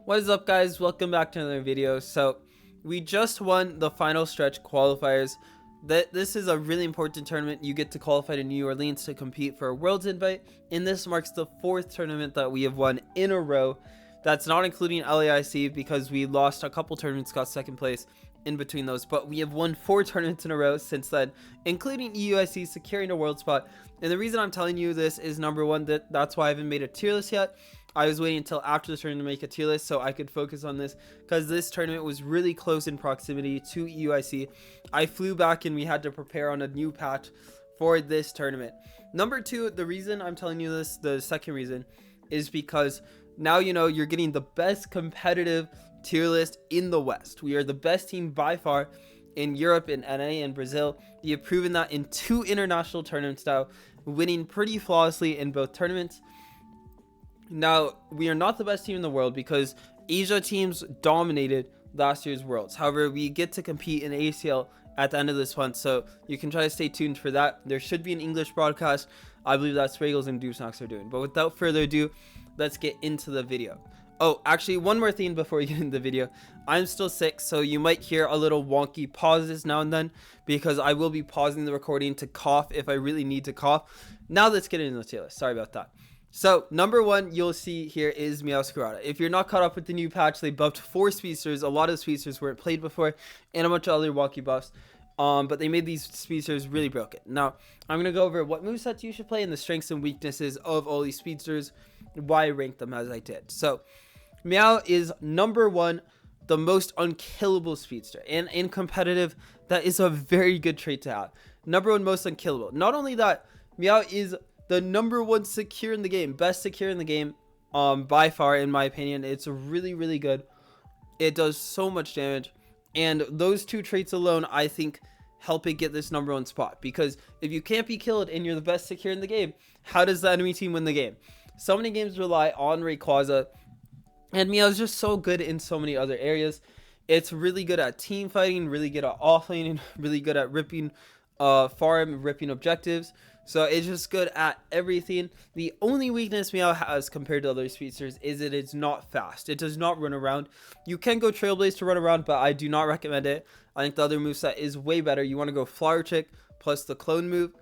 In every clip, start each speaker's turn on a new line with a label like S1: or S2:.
S1: What is up, guys? Welcome back to another video. So we just won the final stretch qualifiers. This is a really important tournament. You get to qualify to New Orleans to compete for a Worlds invite, and this marks the 4th tournament that we have won in a row. That's not including LAIC because we lost a couple tournaments, got 2nd place in between those, but we have won 4 tournaments in a row since then, including EUIC securing a world spot. And the reason I'm telling you this is, number one, that's why I haven't made a tier list yet. I was waiting until after the tournament to make a tier list so I could focus on this, because this tournament was really close in proximity to EUIC. I flew back and we had to prepare on a new patch for this tournament. Number 2, the reason I'm telling you this, the second reason, is because now you know you're getting the best competitive tier list in the West. We are the best team by far in Europe, in NA, and Brazil. We have proven that in 2 international tournaments now, winning pretty flawlessly in both tournaments. Now, we are not the best team in the world because Asia teams dominated last year's Worlds. However, we get to compete in ACL at the end of this month, so you can try to stay tuned for that. There should be an English broadcast. I believe that's Spriggles and Dewsnacks are doing. But without further ado, let's get into the video. Oh, actually, one more thing before we get into the video. I'm still sick, so you might hear a little wonky pauses now and then because I will be pausing the recording to cough if I really need to cough. Now let's get into the tier list. Sorry about that. So, number 1 you'll see here is Meowscarada. If you're not caught up with the new patch, they buffed 4 speedsters. A lot of speedsters weren't played before, and a bunch of other wonky buffs. But they made these speedsters really broken. Now, I'm going to go over what movesets you should play and the strengths and weaknesses of all these speedsters, why I ranked them as I did. So, Meow is number 1, the most unkillable speedster. And in competitive, that is a very good trait to have. Number 1 most unkillable. Not only that, Meow is the number 1 secure in the game, best secure in the game, by far, in my opinion. It's really, really good. It does so much damage, and those 2 traits alone, I think, help it get this number 1 spot. Because if you can't be killed and you're the best secure in the game, how does the enemy team win the game? So many games rely on Rayquaza, and Meow's just so good in so many other areas. It's really good at team fighting, really good at offlaning, really good at ripping farm, ripping objectives. So it's just good at everything. The only weakness Meow has compared to other speedsters is that it's not fast. It does not run around. You can go Trailblaze to run around, but I do not recommend it. I think the other moveset is way better. You want to go Flower Chick plus the clone move,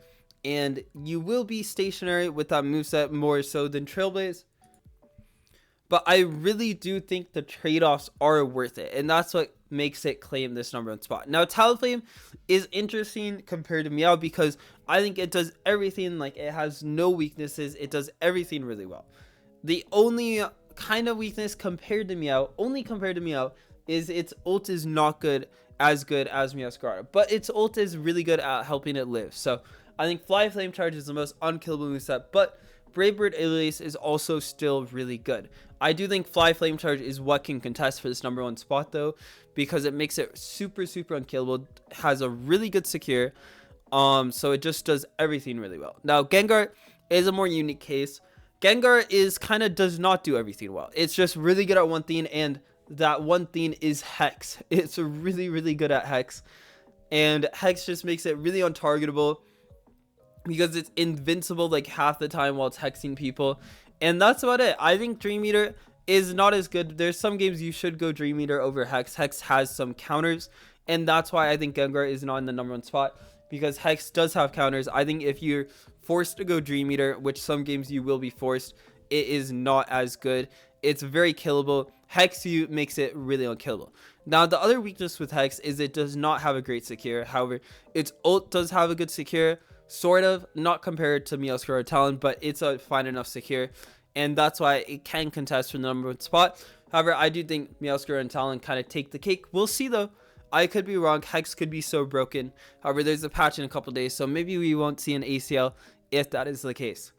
S1: and you will be stationary with that moveset more so than Trailblaze. But I really do think the trade-offs are worth it, and that's what makes it claim this number 1 spot. Now, Talonflame is interesting compared to Meow because I think it does everything. Like, it has no weaknesses. It does everything really well. The only kind of weakness compared to Meow, is its ult is not as good as Meowscarada, but its ult is really good at helping it live. So I think Fly Flame Charge is the most unkillable moveset, but Brave Bird Alias is also still really good. I do think Fly Flame Charge is what can contest for this number 1 spot, though, because it makes it super unkillable, has a really good secure, so it just does everything really well. Now, Gengar is a more unique case. Gengar does not do everything well. It's just really good at one thing, and that one thing is Hex. It's really good at Hex, and Hex just makes it really untargetable because it's invincible like half the time while it's hexing people. And that's about it. I think Dream Eater is not as good. There's some games you should go Dream Eater over Hex. Hex has some counters, and that's why I think Gengar is not in the number 1 spot, because Hex does have counters. I think if you're forced to go Dream Eater, which some games you will be forced, it is not as good. It's very killable. Hex makes it really unkillable. Now, the other weakness with Hex is it does not have a great secure. However, its ult does have a good secure. Sort of, not compared to Meowscarada or Talon, but it's a fine enough secure, and that's why it can contest for the number 1 spot. However, I do think Meowscarada and Talon kind of take the cake. We'll see, though. I could be wrong. Hex could be so broken. However, there's a patch in a couple days, so maybe we won't see an ACL if that is the case.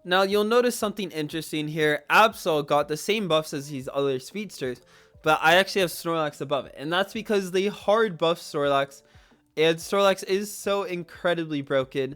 S1: Now, you'll notice something interesting here. Absol got the same buffs as these other speedsters, but I actually have Snorlax above it, and that's because they hard buff Snorlax. And Snorlax is so incredibly broken.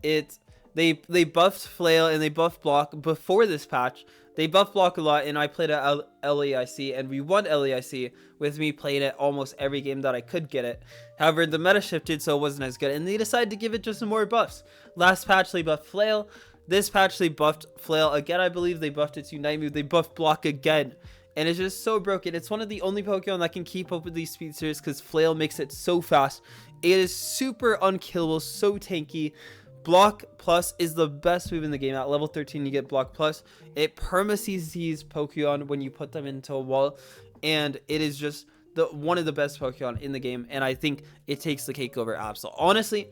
S1: They buffed Flail and they buffed Block before this patch. They buffed Block a lot, and I played at LAIC, and we won LAIC with me playing it almost every game that I could get it. However, the meta shifted, so it wasn't as good, and they decided to give it just some more buffs. Last patch, they buffed Flail. This patch they buffed Flail again. I believe they buffed it to Night Move. They buffed Block again, and it's just so broken. It's one of the only Pokemon that can keep up with these speedsters because Flail makes it so fast. It is super unkillable, so tanky. Block Plus is the best move in the game. At level 13 you get Block Plus. It perma-CCs Pokemon when you put them into a wall, and it is just one of the best Pokemon in the game, and I think it takes the cake over Absol. Honestly,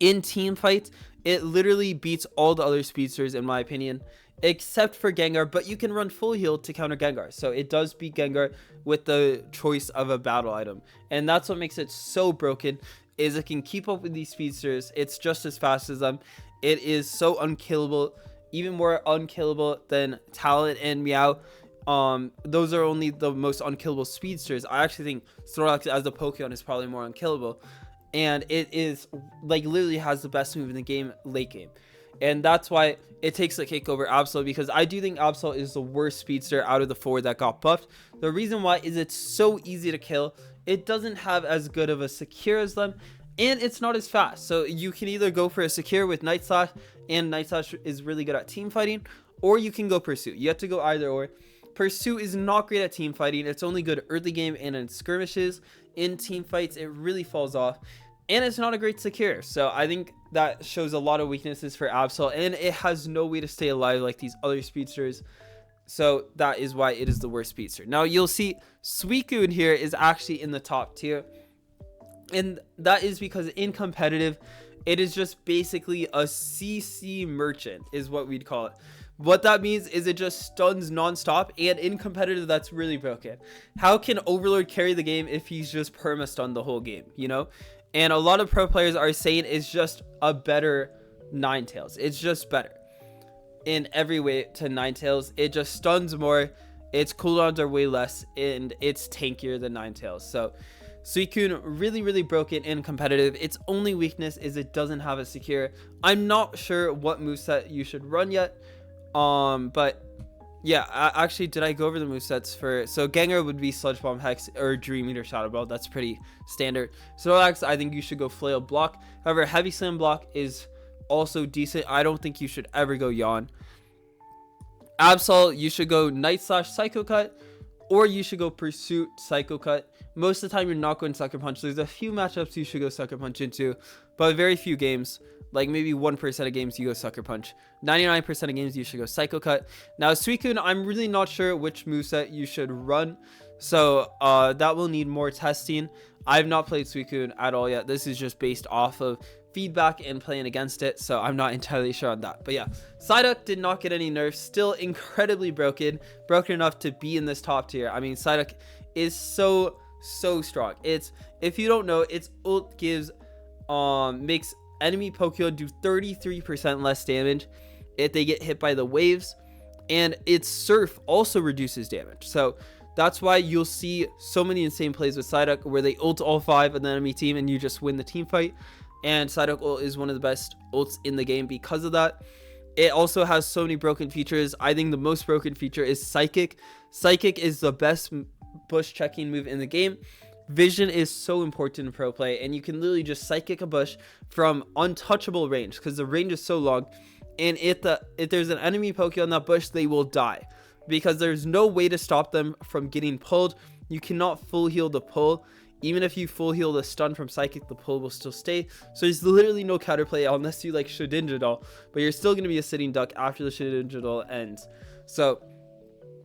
S1: in team fights, it literally beats all the other speedsters in my opinion, except for Gengar, but you can run full heal to counter Gengar. So it does beat Gengar with the choice of a battle item, and that's what makes it so broken, is it can keep up with these speedsters. It's just as fast as them. It is so unkillable, even more unkillable than Talon and Meow. Those are only the most unkillable speedsters. I actually think Snorlax as a Pokemon is probably more unkillable, and it is like literally has the best move in the game late game, and that's why it takes the cake over Absol, because I do think Absol is the worst speedster out of the 4 that got buffed. The reason why is it's so easy to kill. It doesn't have as good of a secure as them, and it's not as fast. So you can either go for a secure with Night Slash, and Night Slash is really good at team fighting, or you can go Pursuit. You have to go either or. Pursuit is not great at team fighting. It's only good early game and in skirmishes. In team fights, it really falls off, and it's not a great secure. So I think that shows a lot of weaknesses for Absol, and it has no way to stay alive like these other speedsters. So that is why it is the worst speedster. Now you'll see Suicune here is actually in the top tier, and that is because in competitive, it is just basically a CC merchant is what we'd call it. What that means is it just stuns non-stop, and in competitive that's really broken. How can Overlord carry the game if he's just perma-stunned the whole game, you know? And a lot of pro players are saying it's just a better Ninetales. It's just better in every way to Ninetales. It just stuns more, its cooldowns are way less, and it's tankier than Ninetales. So Suicune really broken in competitive. Its only weakness is it doesn't have a secure. I'm not sure what moveset you should run yet, but yeah, actually, did I go over the movesets for... So Gengar would be Sludge Bomb, Hex, or Dream Eater, Shadow Ball. That's pretty standard. Snorlax, I think you should go Flail, Block. However, Heavy Slam Block is also decent. I don't think you should ever go Yawn. Absol, you should go Night Slash, Psycho Cut, or you should go Pursuit, Psycho Cut. Most of the time, you're not going Sucker Punch. There's a few matchups you should go Sucker Punch into, but very few games. Like maybe 1% of games you go Sucker Punch. 99% of games you should go Psycho Cut. Now Suicune, I'm really not sure which moveset you should run, so that will need more testing. I've not played Suicune at all yet. This is just based off of feedback and playing against it, so I'm not entirely sure on that. But yeah, Psyduck did not get any nerfs. Still incredibly broken enough to be in this top tier. I mean, Psyduck is so strong. It's, if you don't know, its ult gives makes enemy Pokemon do 33% less damage if they get hit by the waves, and its Surf also reduces damage. So that's why you'll see so many insane plays with Psyduck where they ult all 5 of the enemy team and you just win the team fight. And Psyduck ult is one of the best ults in the game because of that. It also has so many broken features. I think the most broken feature is Psychic. Psychic is the best bush checking move in the game. Vision is so important in pro play, and you can literally just Psychic a bush from untouchable range because the range is so long, and if there's an enemy Pokemon on that bush, they will die because there's no way to stop them from getting pulled. You cannot full heal the pull. Even if you full heal the stun from Psychic, the pull will still stay. So there's literally no counterplay unless you like Shedinjadal, but you're still going to be a sitting duck after the Shedinjadal ends. So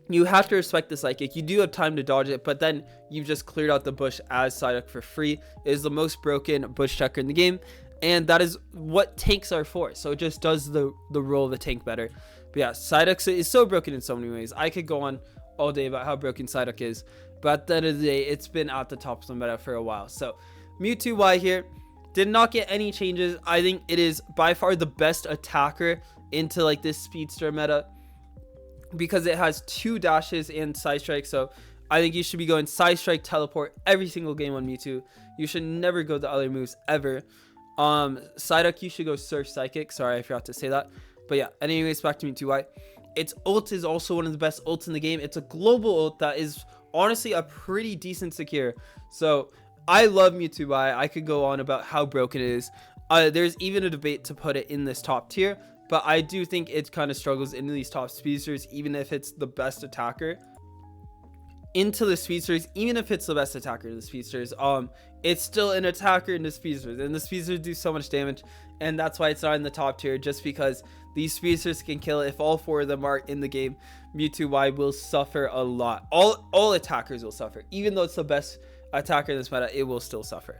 S1: you have to respect the Psychic. You do have time to dodge it, but then you've just cleared out the bush as Psyduck for free. It is the most broken bush checker in the game, and that is what tanks are for. So it just does the role of the tank better. But yeah, Psyduck is so broken in so many ways. I could go on all day about how broken Psyduck is, but at the end of the day, it's been at the top of the meta for a while. So Mewtwo Y here did not get any changes. I think it is by far the best attacker into like this speedster meta, because it has 2 dashes and Side Strike. So I think you should be going Side Strike, Teleport every single game on Mewtwo. You should never go the other moves ever. Psyduck, you should go Surf Psychic. Sorry, I forgot to say that. But yeah, anyways, back to Mewtwo Y. Its ult is also one of the best ults in the game. It's a global ult that is honestly a pretty decent secure. So I love Mewtwo Y. I could go on about how broken it is. There's even a debate to put it in this top tier, but I do think it kind of struggles into these top speedsters, even if it's the best attacker into the speedsters. Even if it's the best attacker to the speedsters, it's still an attacker in the speedsters, and the speedsters do so much damage, and that's why it's not in the top tier, just because these speedsters can kill. If all 4 of them are in the game, Mewtwo Y will suffer a lot. All attackers will suffer. Even though it's the best attacker in this meta, it will still suffer.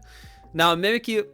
S1: Now Mimikyu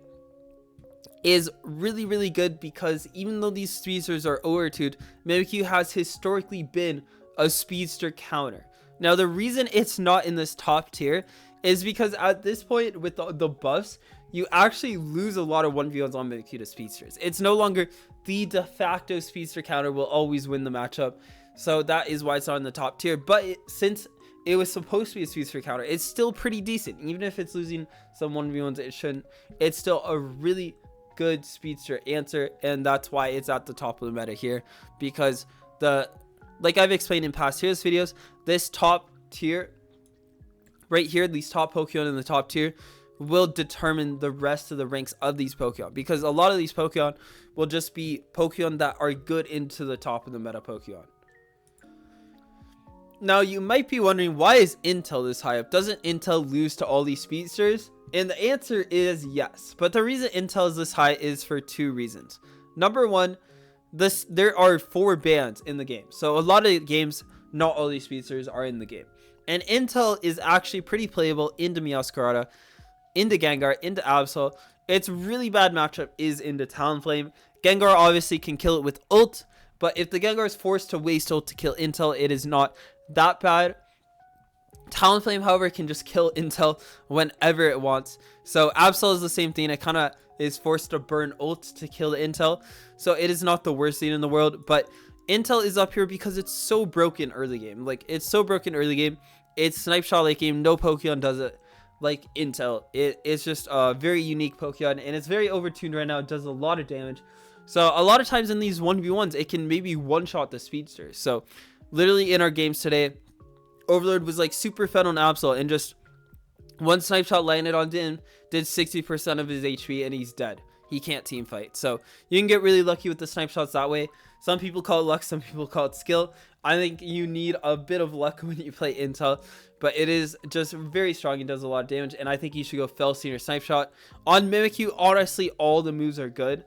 S1: is really, really good, because even though these speedsters are over-tuned, Mimikyu has historically been a speedster counter. Now the reason it's not in this top tier is because at this point with the buffs, you actually lose a lot of 1v1s on Mimikyu to speedsters. It's no longer the de facto speedster counter will always win the matchup, so that is why it's not in the top tier. But since it was supposed to be a speedster counter, it's still pretty decent. Even if it's losing some 1v1s, it shouldn't. It's still a really good speedster answer, and that's why it's at the top of the meta here, because like I've explained in past Heroes videos, this top tier right here, these top Pokemon in the top tier will determine the rest of the ranks of these Pokemon, because a lot of these Pokemon will just be Pokemon that are good into the top of the meta Pokemon. Now you might be wondering, why is Intel this high up? Doesn't Intel lose to all these speedsters? And the answer is yes, but the reason Intel is this high is for 2 reasons. Number one, there are 4 bans in the game, so a lot of games, not all these speedsters are in the game, and Intel is actually pretty playable into Meowscarada, into Gengar, into Absol. Its really bad matchup is into Talonflame. Gengar obviously can kill it with ult, but if the Gengar is forced to waste ult to kill Intel, it is not that bad. Talonflame, however, can just kill Intel whenever it wants. So Absol is the same thing. It kind of is forced to burn ult to kill the Intel. So it is not the worst thing in the world. But Intel is up here because it's so broken early game. Like, it's so broken early game. It's snipe shot late game. No Pokemon does it like Intel. It's just a very unique Pokemon, and it's very overtuned right now. It does a lot of damage. So a lot of times in these 1v1s, it can maybe one-shot the speedster. So literally in our games today, Overlord was like super fed on Absol, and just one snipe shot landed on him, did 60% of his HP, and he's dead. He can't team fight. So you can get really lucky with the snipe shots that way. Some people call it luck, some people call it skill. I think you need a bit of luck when you play Intel, but it is just very strong and does a lot of damage, and I think you should go Fell Scene or Snipe Shot. On Mimikyu, honestly, all the moves are good.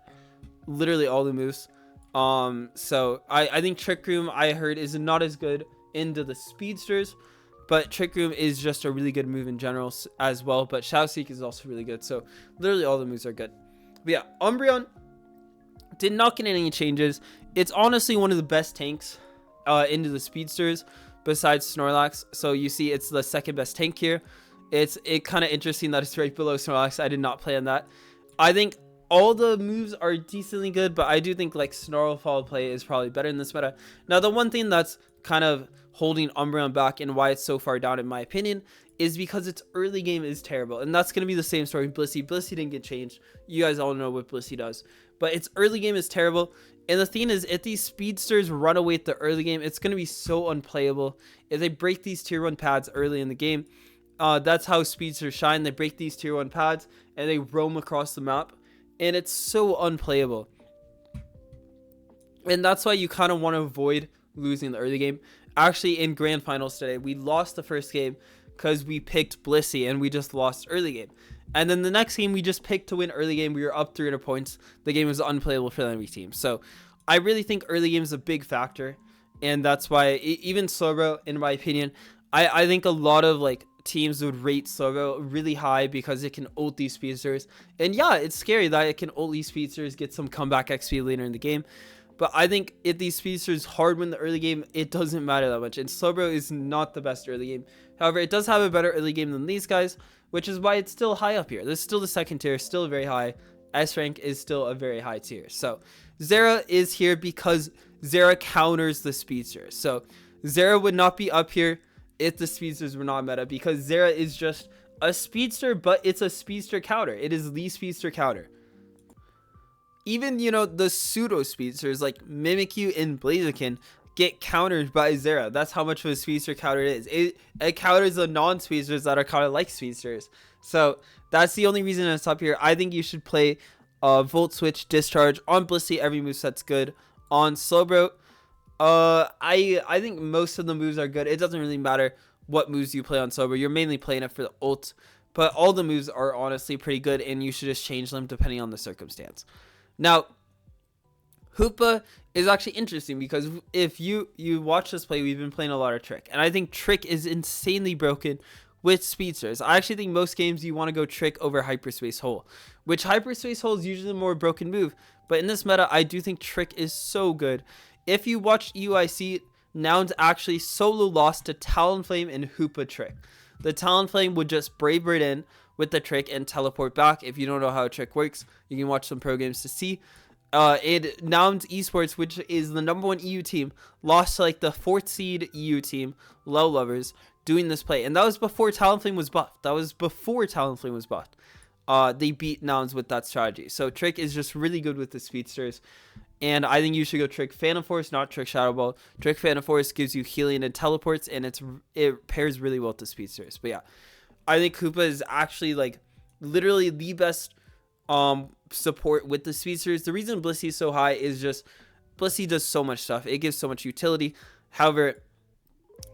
S1: Literally all the moves. So I think Trick Room, I heard, is not as good into the speedsters, but Trick Room is just a really good move in general as well. But Shadow Seek is also really good, so literally all the moves are good. But yeah, Umbreon did not get any changes. It's honestly one of the best tanks into the speedsters besides Snorlax. So you see it's the second best tank here. It's kind of interesting that it's right below Snorlax. I did not plan that. I think all the moves are decently good, but I do think like Snarl Follow Play is probably better in this meta. Now the one thing that's kind of holding Umbreon back and why it's so far down in my opinion is because its early game is terrible, and that's going to be the same story with Blissey. Blissey didn't get changed. You guys all know what Blissey does, but its early game is terrible. And the thing is, if these speedsters run away at the early game, it's going to be so unplayable. If they break these tier 1 pads early in the game, that's how speedsters shine. They break these tier 1 pads and they roam across the map, and it's so unplayable. And that's why you kind of want to avoid losing the early game. Actually, in grand finals today, we lost the first game because we picked Blissey and we just lost early game. And then the next game we just picked to win early game. We were up 300 points. The game was unplayable for the enemy team. So I really think early game is a big factor, and that's why even Slowbro, in my opinion, I think a lot of like teams would rate Slowbro really high because it can ult these speedsters. And yeah, it's scary that it can ult these speedsters, get some comeback XP later in the game. But I think if these speedsters hard win the early game, it doesn't matter that much. And Slowbro is not the best early game. However, it does have a better early game than these guys, which is why it's still high up here. This is still the second tier, still very high. S rank is still a very high tier. So Zera is here because Zera counters the speedsters. So Zera would not be up here if the speedsters were not meta, because Zera is just a speedster, but it's a speedster counter. It is the speedster counter. Even, you know, the pseudo speedsters like Mimikyu and Blaziken get countered by Zera. That's how much of a speedster counter it is. It counters the non-speedsters that are kind of like speedsters. So that's the only reason it's up here. I think you should play Volt Switch Discharge on Blissey. Every moveset's good. On Slowbro, I think most of the moves are good. It doesn't really matter what moves you play on Slowbro. You're mainly playing it for the ult, but all the moves are honestly pretty good, and you should just change them depending on the circumstance. Now, Hoopa is actually interesting because if you watch us play, we've been playing a lot of Trick, and I think Trick is insanely broken with speedsters. I actually think most games you want to go Trick over Hyperspace Hole, which Hyperspace Hole is usually a more broken move, but in this meta, I do think Trick is so good. If you watch UIC, Nouns actually solo lost to Talonflame and Hoopa Trick. The Talonflame would just Brave Bird in with the Trick and teleport back. If you don't know how a Trick works, you can watch some pro games to see. Nouns Esports, which is the #1 EU team, lost to like the 4th seed EU team, Low Lovers, doing this play. And that was before Talonflame was buffed. They beat Nouns with that strategy. So Trick is just really good with the speedsters. And I think you should go Trick Phantom Force, not Trick Shadow Ball. Trick Phantom Force gives you healing and teleports, and it pairs really well with the speedsters. But yeah, I think Koopa is actually like literally the best support with the speedsters. The reason Blissey is so high is just Blissey does so much stuff. It gives so much utility. However,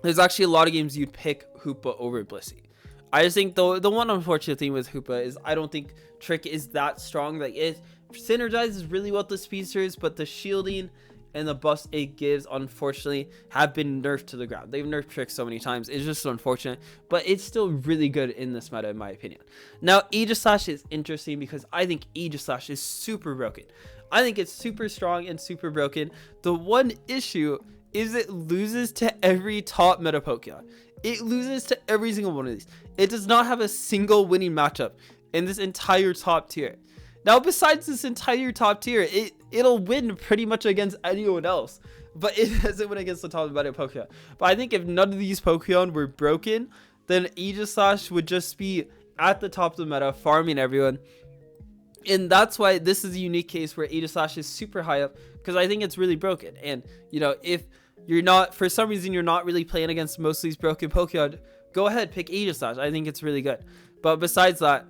S1: there's actually a lot of games you'd pick Hoopa over Blissey. I just think the one unfortunate thing with Hoopa is I don't think Trick is that strong. Like, it synergizes really well with the speedsters, but the shielding and the buffs it gives, unfortunately, have been nerfed to the ground. They've nerfed Trick so many times. It's just unfortunate, but it's still really good in this meta, in my opinion. Now, Aegislash is interesting because I think Aegislash is super broken. I think it's super strong and super broken. The one issue is it loses to every top meta Pokemon. It loses to every single one of these. It does not have a single winning matchup in this entire top tier. Now, besides this entire top tier, it'll win pretty much against anyone else, but it doesn't win against the top meta Pokemon. But I think if none of these Pokemon were broken, then Aegislash would just be at the top of the meta, farming everyone. And that's why this is a unique case where Aegislash is super high up, because I think it's really broken. And, you know, if you're not, for some reason, you're not really playing against most of these broken Pokemon, go ahead, pick Aegislash. I think it's really good. But besides that,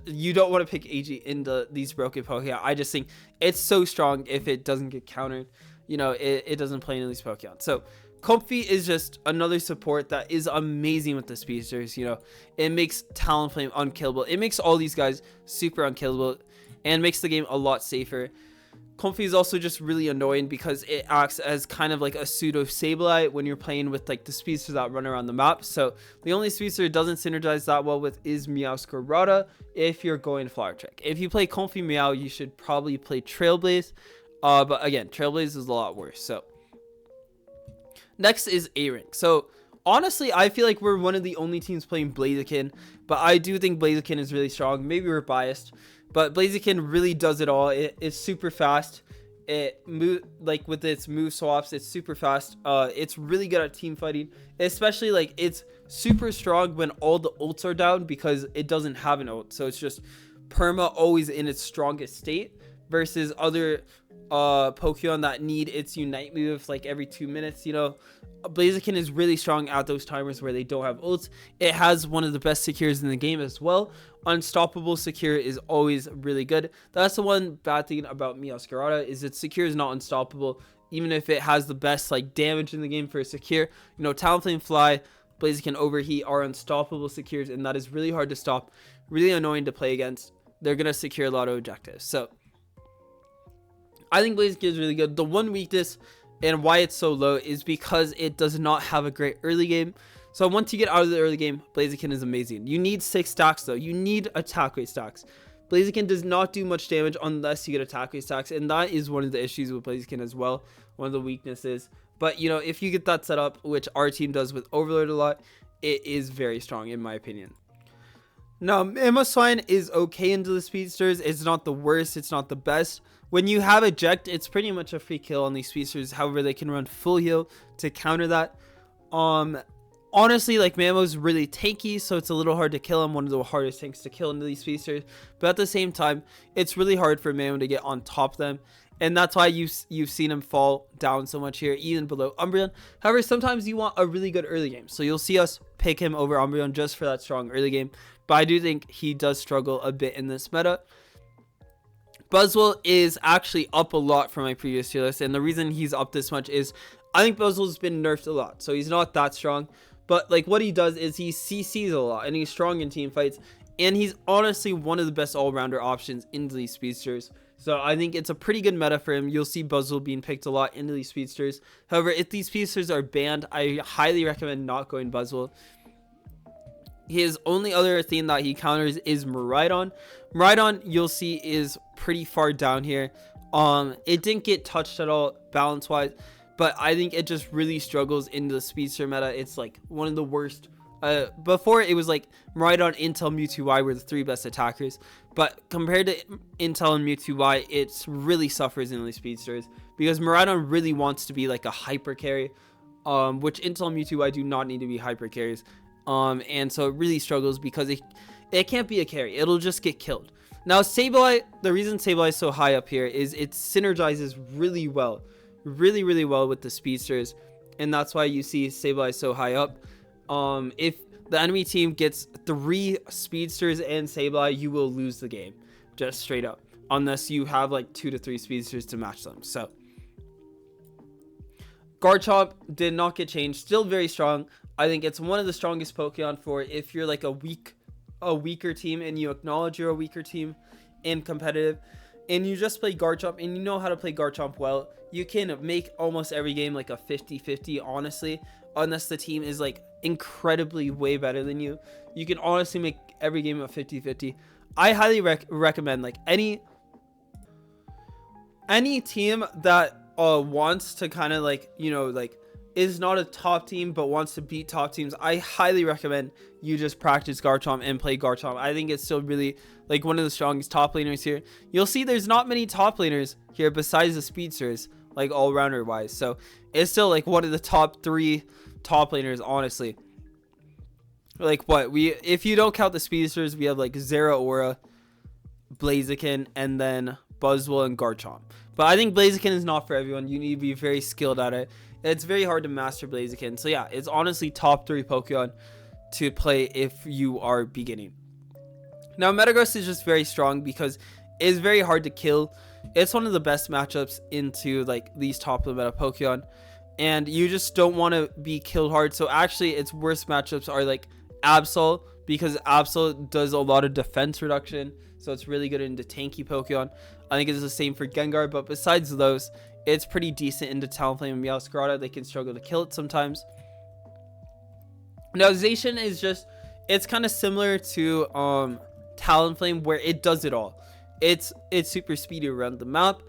S1: you don't want to pick AG into these broken Pokemon. I just think it's so strong if it doesn't get countered. You know, it doesn't play into these Pokemon. So Comfy is just another support that is amazing with the speedsters. You know, it makes Talonflame unkillable. It makes all these guys super unkillable and makes the game a lot safer. Comfy is also just really annoying because it acts as kind of like a pseudo Sableye when you're playing with like the speedsters that run around the map. So the only speedster it doesn't synergize that well with is Meowscarada if you're going Flower Trick. If you play Comfy Meow, you should probably play Trailblaze. But again, Trailblaze is a lot worse. So next is A-Rank. So honestly, I feel like we're one of the only teams playing Blaziken, but I do think Blaziken is really strong. Maybe we're biased, but Blaziken really does it all. It's super fast. Like with its move swaps, it's super fast. It's really good at team fighting, especially like it's super strong when all the ults are down because it doesn't have an ult. So it's just perma always in its strongest state versus other Pokemon that need its Unite move like every 2 minutes. You know, Blaziken is really strong at those timers where they don't have ults. It has one of the best secures in the game as well. Unstoppable secure is always really good. That's the one bad thing about Meowscarada is its secure is not unstoppable, even if it has the best like damage in the game for a secure. You know, Talonflame, Fly, Blaziken, Overheat are unstoppable secures, and that is really hard to stop, really annoying to play against. They're gonna secure a lot of objectives. So I think Blaziken is really good. The one weakness and why it's so low is because it does not have a great early game. So once you get out of the early game, Blaziken is amazing. You need 6 stacks though. You need attack rate stacks. Blaziken does not do much damage unless you get attack rate stacks, and that is one of the issues with Blaziken as well. One of the weaknesses. But you know, if you get that set up, which our team does with Overlord a lot, it is very strong in my opinion. Now, Mamoswine is okay into the speedsters. It's not the worst. It's not the best. When you have eject, it's pretty much a free kill on these speedsters. However, they can run full heal to counter that. Honestly, like Mamo's really tanky, so it's a little hard to kill him. One of the hardest tanks to kill into these speedsters. But at the same time, it's really hard for Mamo to get on top of them. And that's why you've seen him fall down so much here, even below Umbreon. However, sometimes you want a really good early game. So you'll see us pick him over Umbreon just for that strong early game. But I do think he does struggle a bit in this meta. Buzzwole is actually up a lot from my previous tier list, and the reason he's up this much is I think Buzzwole's been nerfed a lot, so he's not that strong. But like what he does is he CCs a lot, and he's strong in team fights, and he's honestly one of the best all-rounder options into these speedsters. So I think it's a pretty good meta for him. You'll see Buzzwole being picked a lot into these speedsters. However, if these speedsters are banned, I highly recommend not going Buzzwole. His only other theme that he counters is Miraidon. Miraidon, you'll see, is pretty far down here. It didn't get touched at all balance wise, but I think it just really struggles into the speedster meta. It's like one of the worst. Before it was like Miraidon, Intel, Mewtwo, Y were the 3 best attackers, but compared to Intel and Mewtwo Y, it really suffers in the speedsters because Miraidon really wants to be like a hyper carry, which Intel and Mewtwo Y do not need to be hyper carries. And so it really struggles because it can't be a carry. It'll just get killed. Now Sableye, the reason Sableye is so high up here is it synergizes really well with the speedsters, and that's why you see Sableye so high up. If the enemy team gets 3 speedsters and Sableye, you will lose the game, just straight up, unless you have like 2 to 3 speedsters to match them. So Garchomp did not get changed, still very strong. I think it's one of the strongest Pokemon for if you're like a weaker team and you acknowledge you're a weaker team in competitive, and you just play Garchomp and you know how to play Garchomp well. You can make almost every game like a 50-50, honestly, unless the team is like incredibly way better than you. You can honestly make every game a 50-50. I highly recommend like any team that wants to kind of like, you know, like is not a top team but wants to beat top teams. I highly recommend you just practice Garchomp and play Garchomp. I think it's still really like one of the strongest top laners here. You'll see there's not many top laners here besides the speedsters, like all-rounder wise, so it's still like one of the top 3 top laners, honestly. Like what if you don't count the speedsters, we have like Zeraora, Blaziken, and then Buzzwole and Garchomp. But I think Blaziken is not for everyone. You need to be very skilled at it. It's very hard to master Blaziken. So yeah, it's honestly top 3 Pokemon to play if you are beginning. Now Metagross is just very strong because it's very hard to kill. It's one of the best matchups into like these top of the meta Pokemon, and you just don't want to be killed hard. So actually its worst matchups are like Absol, because Absol does a lot of defense reduction, so it's really good into tanky Pokemon. I think it's the same for Gengar, but besides those, it's pretty decent into Talonflame and Meowscarada. They can struggle to kill it sometimes. Now Zacian is just, it's kind of similar to Talonflame, where it does it all. It's super speedy around the map.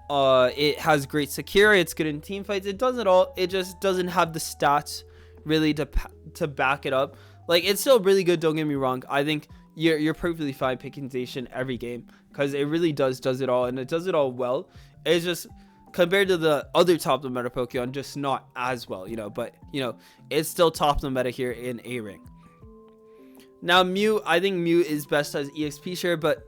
S1: It has great security. It's good in team fights. It does it all. It just doesn't have the stats really to back it up. Like, it's still really good, don't get me wrong. I think you're perfectly fine picking Zacian every game because it really does it all, and it does it all well. It's just compared to the other top of the meta Pokemon, just not as well, you know. But you know, it's still top of the meta here in A ring. Now Mew, I think Mew is best as EXP share, but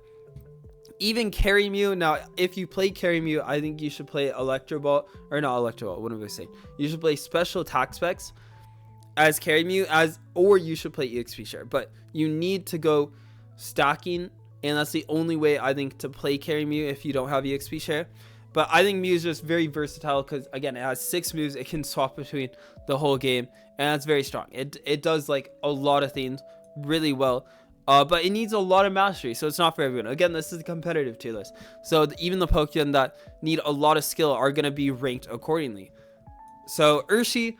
S1: even carry Mew. Now if you play carry Mew, I think you should play Electro Ball, or not Electro Ball, what am I saying? You should play special attack specs as carry Mew, or you should play EXP share. But you need to go stacking, and that's the only way I think to play carry Mew if you don't have EXP share. But I think Mew is just very versatile because again, it has 6 moves. It can swap between the whole game, and that's very strong. It does like a lot of things really well, but it needs a lot of mastery, so it's not for everyone. Again, this is a competitive tier list, so even the Pokemon that need a lot of skill are going to be ranked accordingly. So Urshi,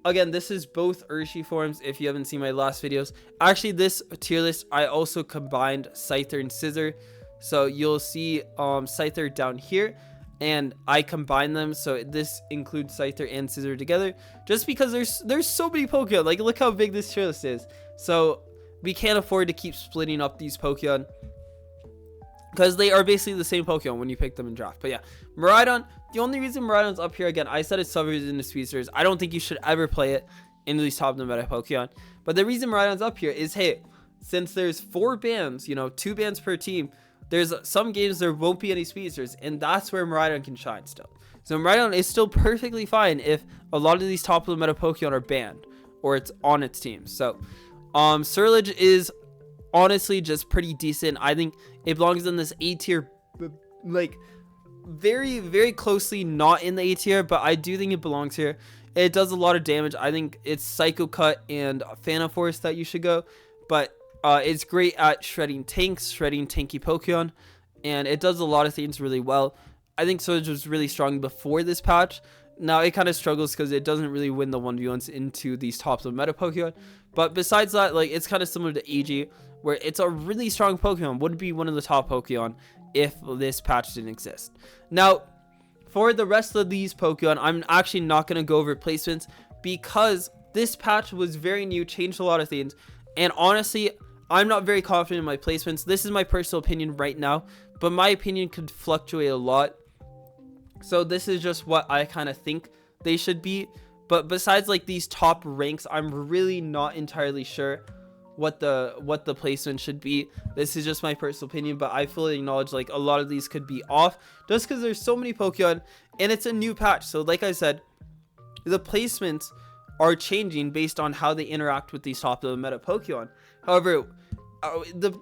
S1: again, this is both Urshi forms if you haven't seen my last videos. Actually, this tier list I also combined Scyther and Scizor, so you'll see Scyther down here, and I combine them, so this includes Scyther and Scizor together, just because there's so many Pokemon. Like, look how big this tier list is, so we can't afford to keep splitting up these Pokemon because they are basically the same Pokemon when you pick them in draft. But yeah, Miraidon, the only reason Miraidon's up here, again, I said it suffers into speedsters. I don't think you should ever play it into these top of the meta Pokemon, but the reason Miraidon's up here is, hey, since there's 4 bans, you know, 2 bans per team, there's some games there won't be any speedsters, and that's where Miraidon can shine still. So Miraidon is still perfectly fine if a lot of these top of the meta Pokemon are banned or it's on its team. So Surlage is honestly just pretty decent. I think it belongs in this A tier like very, very closely not in the A tier, but I do think it belongs here. It does a lot of damage. I think it's Psycho Cut and Phantom Force that you should go, but it's great at shredding tanks, shredding tanky Pokemon, and it does a lot of things really well. I think Surge was really strong before this patch. Now it kind of struggles because it doesn't really win the 1v1s into these tops of meta Pokemon. But besides that, like, it's kind of similar to AG, where it's a really strong Pokemon. Would be one of the top Pokemon if this patch didn't exist. Now, for the rest of these Pokemon, I'm actually not going to go over placements because this patch was very new, changed a lot of things. And honestly, I'm not very confident in my placements. This is my personal opinion right now, but my opinion could fluctuate a lot. So this is just what I kind of think they should be. But besides like these top ranks, I'm really not entirely sure what the placement should be. This is just my personal opinion, but I fully acknowledge like a lot of these could be off just because there's so many Pokemon and it's a new patch. So like I said, the placements are changing based on how they interact with these top of the meta Pokemon. However,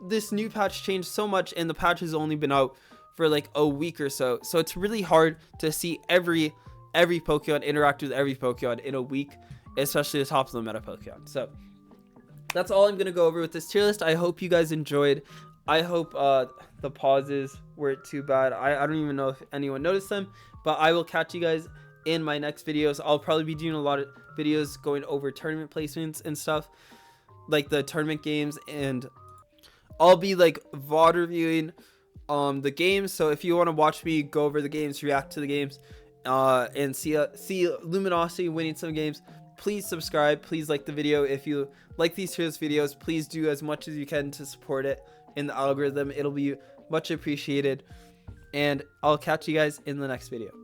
S1: this new patch changed so much, and the patch has only been out for like a week or so, so it's really hard to see every Pokemon interact with every Pokemon in a week, especially the top of the meta Pokemon. So that's all I'm gonna go over with this tier list. I hope you guys enjoyed. I hope the pauses weren't too bad. I don't even know if anyone noticed them, but I will catch you guys in my next videos. I'll probably be doing a lot of videos going over tournament placements and stuff, like the tournament games, and I'll be like VOD reviewing the games. So if you want to watch me go over the games, react to the games, and see Luminosity winning some games, please subscribe. Please like the video. If you like these tier list videos, please do as much as you can to support it in the algorithm. It'll be much appreciated, and I'll catch you guys in the next video.